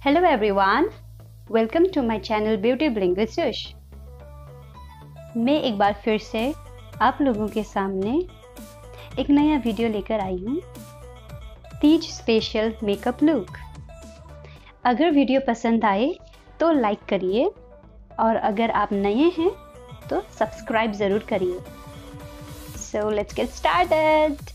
Hello everyone, welcome to my channel Beauty Bling with Sush। मैं एक बार फिर से आप लोगों के सामने एक नया वीडियो लेकर आई हूँ, तीज स्पेशल मेकअप लुक। अगर वीडियो पसंद आए तो लाइक करिए और अगर आप नए हैं तो सब्सक्राइब ज़रूर करिए। So let's get started।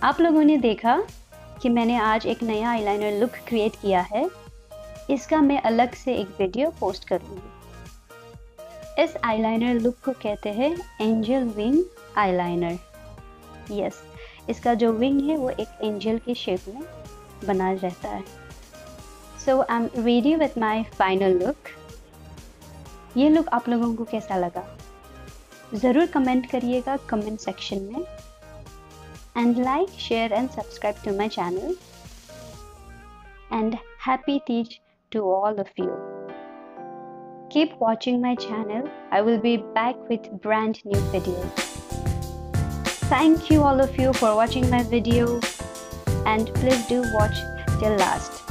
आप लोगों ने देखा कि मैंने आज एक नया आईलाइनर लुक क्रिएट किया है। इसका मैं अलग से एक वीडियो पोस्ट करूँगी। इस आईलाइनर लुक को कहते हैं एंजल विंग आईलाइनर। यस, इसका जो विंग है वो एक एंजल की शेप में बना रहता है। So I'm ready with my final look. ये लुक आप लोगों को कैसा लगा ज़रूर कमेंट करिएगा कमेंट सेक्शन में। And like, share and subscribe to my channel. And happy Teej to all of you. Keep watching my channel. I will be back with brand new videos. Thank you all of you for watching my video. And please do watch till last.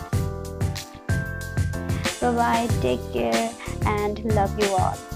Bye bye, take care and love you all.